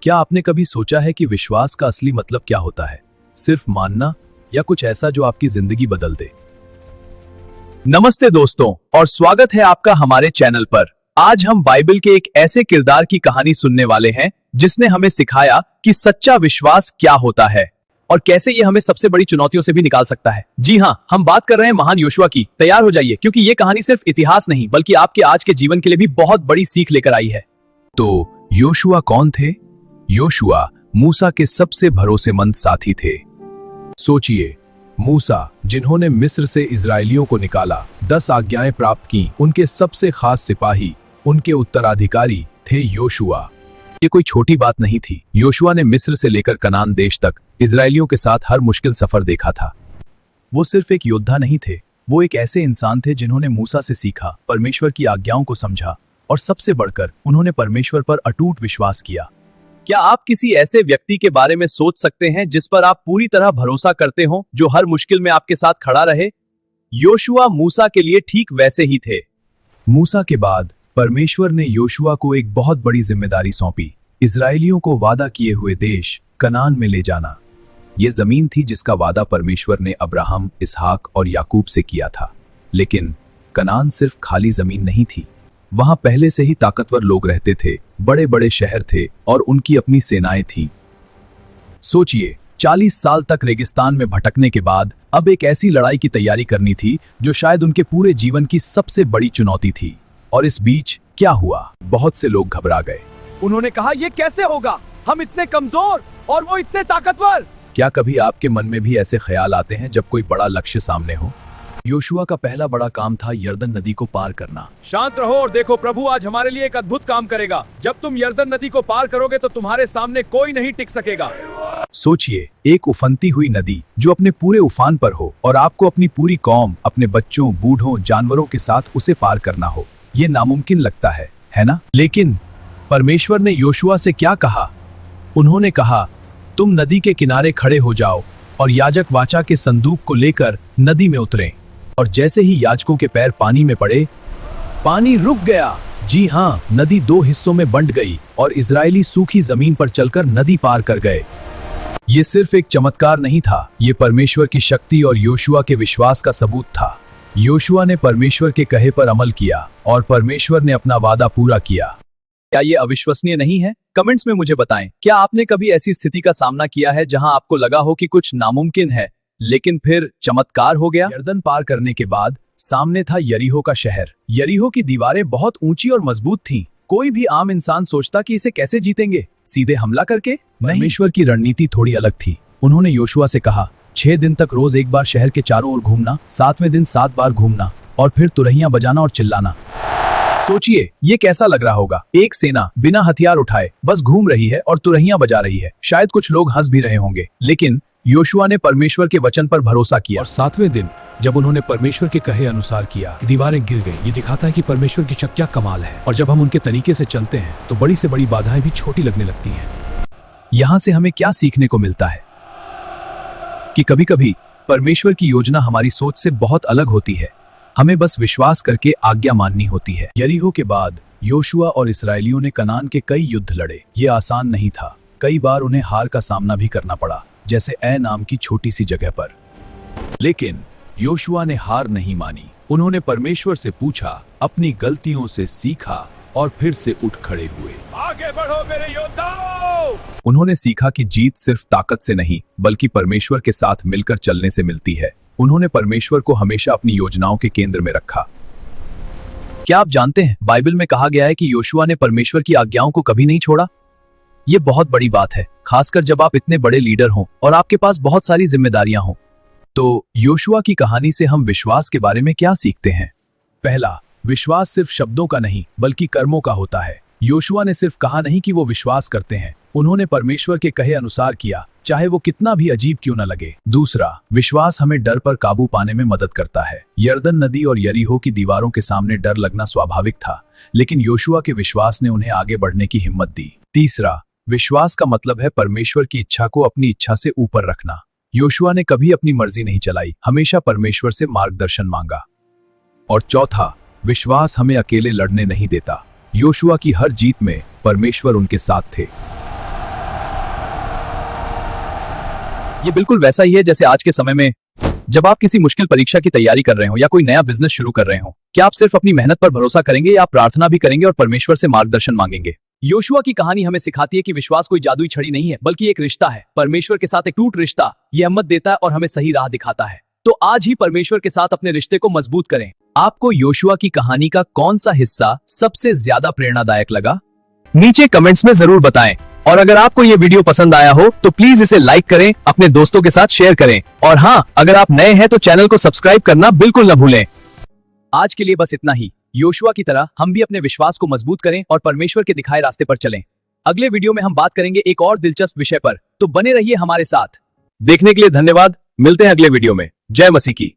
क्या आपने कभी सोचा है कि विश्वास का असली मतलब क्या होता है? सिर्फ मानना या कुछ ऐसा जो आपकी जिंदगी बदल दे? नमस्ते दोस्तों और स्वागत है आपका हमारे चैनल पर। आज हम बाइबल के एक ऐसे किरदार की कहानी सुनने वाले हैं जिसने हमें सिखाया कि सच्चा विश्वास क्या होता है और कैसे ये हमें सबसे बड़ी चुनौतियों से भी निकाल सकता है। जी हाँ, हम बात कर रहे हैं महान योशुआ की। तैयार हो जाइए क्योंकि ये कहानी सिर्फ इतिहास नहीं बल्कि आपके आज के जीवन के लिए भी बहुत बड़ी सीख लेकर आई है। तो योशुआ कौन थे? योशुआ मूसा के सबसे भरोसेमंद साथी थे। सोचिए, मूसा जिन्होंने मिस्र से इजरायलियों को निकाला, 10 आज्ञाएं प्राप्त की, उनके सबसे खास सिपाही, उनके उत्तराधिकारी थे योशुआ। ये कोई छोटी बात नहीं थी। योशुआ ने मिस्र से लेकर कनान देश तक इजरायलियों के साथ हर मुश्किल सफर देखा था। वो सिर्फ एक योद्धा नहीं थे, वो एक ऐसे इंसान थे जिन्होंने मूसा से सीखा, परमेश्वर की आज्ञाओं को समझा और सबसे बढ़कर उन्होंने परमेश्वर पर अटूट विश्वास किया। क्या आप किसी ऐसे व्यक्ति के बारे में सोच सकते हैं जिस पर आप पूरी तरह भरोसा करते हो, जो हर मुश्किल में आपके साथ खड़ा रहे? योशुआ मूसा के लिए ठीक वैसे ही थे। मूसा के बाद परमेश्वर ने योशुआ को एक बहुत बड़ी जिम्मेदारी सौंपी, इजरायलियों को वादा किए हुए देश कनान में ले जाना। यह जमीन थी जिसका वादा परमेश्वर ने अब्राहम, इसहाक और याकूब से किया था। लेकिन कनान सिर्फ खाली जमीन नहीं थी। वहां पहले से ही ताकतवर लोग रहते थे, बड़े बड़े शहर थे और उनकी अपनी सेनाएं थीं। सोचिए, 40 साल तक रेगिस्तान में भटकने के बाद अब एक ऐसी लड़ाई की तैयारी करनी थी जो शायद उनके पूरे जीवन की सबसे बड़ी चुनौती थी। और इस बीच क्या हुआ? बहुत से लोग घबरा गए। उन्होंने कहा, यह कैसे होगा? हम इतने कमजोर और वो इतने ताकतवर। क्या कभी आपके मन में भी ऐसे ख्याल आते हैं जब कोई बड़ा लक्ष्य सामने हो? योशुआ का पहला बड़ा काम था यर्दन नदी को पार करना। शांत रहो और देखो, प्रभु आज हमारे लिए एक अद्भुत काम करेगा। जब तुम यर्दन नदी को पार करोगे तो तुम्हारे सामने कोई नहीं टिक सकेगा। सोचिए, एक उफनती हुई नदी जो अपने पूरे उफान पर हो और आपको अपनी पूरी कौम, अपने बच्चों, बूढ़ों, जानवरों के साथ उसे पार करना हो। ये नामुमकिन लगता है ना? लेकिन परमेश्वर ने योशुआ से क्या कहा? उन्होंने कहा, तुम नदी के किनारे खड़े हो जाओ और याजक वाचा के संदूक को लेकर नदी में उतरें। और जैसे ही याजकों के पैर पानी में पड़े, पानी रुक गया। जी हाँ, नदी 2 हिस्सों में बंट गई और इजरायली सूखी जमीन पर चलकर नदी पार कर गए। ये सिर्फ एक चमत्कार नहीं था, ये परमेश्वर की शक्ति और योशुआ के विश्वास का सबूत था। योशुआ ने परमेश्वर के कहे पर अमल किया और परमेश्वर ने अपना वादा पूरा किया। क्या ये अविश्वसनीय नहीं है? कमेंट्स में मुझे बताएं, क्या आपने कभी ऐसी स्थिति का सामना किया है जहां आपको लगा हो कि कुछ नामुमकिन है लेकिन फिर चमत्कार हो गया? यर्दन पार करने के बाद सामने था यरीहो का शहर। यरीहो की दीवारें बहुत ऊंची और मजबूत थीं। कोई भी आम इंसान सोचता कि इसे कैसे जीतेंगे, सीधे हमला करके? परमेश्वर की रणनीति थोड़ी अलग थी। उन्होंने योशुआ से कहा, 6 दिन तक रोज एक बार शहर के चारों ओर घूमना, 7वें दिन 7 बार घूमना और फिर तुरहियां बजाना और चिल्लाना। सोचिए, ये कैसा लग रहा होगा? एक सेना बिना हथियार उठाए बस घूम रही है और तुरहियां बजा रही है। शायद कुछ लोग हंस भी रहे होंगे, लेकिन योशुआ ने परमेश्वर के वचन पर भरोसा किया और 7वें दिन जब उन्होंने परमेश्वर के कहे अनुसार किया, दीवारें गिर गई। ये दिखाता है कि परमेश्वर की शक्ति क्या कमाल है और जब हम उनके तरीके से चलते हैं तो बड़ी से बड़ी बाधाएं भी छोटी लगने लगती हैं। यहां से हमें क्या सीखने को मिलता है? कि कभी-कभी परमेश्वर की योजना हमारी सोच से बहुत अलग होती है। हमें बस विश्वास करके आज्ञा माननी होती है। यरीहो के बाद योशुआ और इस्राएलियों ने कनान के कई युद्ध लड़े। ये आसान नहीं था। कई बार उन्हें हार का सामना भी करना पड़ा, जैसे ए नाम की छोटी सी जगह पर। लेकिन योशुआ ने हार नहीं मानी। उन्होंने परमेश्वर से पूछा, अपनी गलतियों से सीखा और फिर से उठ खड़े हुए। आगे बढ़ो मेरे योद्धाओं! उन्होंने सीखा कि जीत सिर्फ ताकत से नहीं बल्कि परमेश्वर के साथ मिलकर चलने से मिलती है। उन्होंने परमेश्वर को हमेशा अपनी योजनाओं के केंद्र में रखा। क्या आप जानते हैं, बाइबल में कहा गया है कि योशुआ ने परमेश्वर की आज्ञाओं को कभी नहीं छोड़ा। ये बहुत बड़ी बात है, खासकर जब आप इतने बड़े लीडर हों और आपके पास बहुत सारी जिम्मेदारियां हों। तो योशुआ की कहानी से हम विश्वास के बारे में क्या सीखते हैं? पहला, विश्वास सिर्फ शब्दों का नहीं बल्कि कर्मों का होता है। योशुआ ने सिर्फ कहा नहीं कि वो विश्वास करते हैं, उन्होंने परमेश्वर के कहे अनुसार किया, चाहे वो कितना भी अजीब क्यों न लगे। दूसरा, विश्वास हमें डर पर काबू पाने में मदद करता है। यर्दन नदी और यरीहो की दीवारों के सामने डर लगना स्वाभाविक था, लेकिन योशुआ के विश्वास ने उन्हें आगे बढ़ने की हिम्मत दी। तीसरा, विश्वास का मतलब है परमेश्वर की इच्छा को अपनी इच्छा से ऊपर रखना। योशुआ ने कभी अपनी मर्जी नहीं चलाई, हमेशा परमेश्वर से मार्गदर्शन मांगा। और चौथा, विश्वास हमें अकेले लड़ने नहीं देता। योशुआ की हर जीत में परमेश्वर उनके साथ थे। ये बिल्कुल वैसा ही है जैसे आज के समय में जब आप किसी मुश्किल परीक्षा की तैयारी कर रहे हो या कोई नया बिजनेस शुरू कर रहे हो। क्या आप सिर्फ अपनी मेहनत पर भरोसा करेंगे या आप प्रार्थना भी करेंगे और परमेश्वर से मार्गदर्शन मांगेंगे? योशुआ की कहानी हमें सिखाती है कि विश्वास कोई जादुई छड़ी नहीं है, बल्कि एक रिश्ता है। परमेश्वर के साथ एक टूट रिश्ता ये हिम्मत देता है और हमें सही राह दिखाता है। तो आज ही परमेश्वर के साथ अपने रिश्ते को मजबूत करें। आपको योशुआ की कहानी का कौन सा हिस्सा सबसे ज्यादा प्रेरणादायक लगा? नीचे कमेंट्स में जरूर बताएं। और अगर आपको ये वीडियो पसंद आया हो तो प्लीज इसे लाइक करें, अपने दोस्तों के साथ शेयर करें और हाँ, अगर आप नए हैं तो चैनल को सब्सक्राइब करना बिल्कुल न भूलें। आज के लिए बस इतना ही। योशुआ की तरह हम भी अपने विश्वास को मजबूत करें और परमेश्वर के दिखाए रास्ते पर चलें। अगले वीडियो में हम बात करेंगे एक और दिलचस्प विषय पर, तो बने रहिए हमारे साथ। देखने के लिए धन्यवाद। मिलते हैं अगले वीडियो में। जय मसीह की।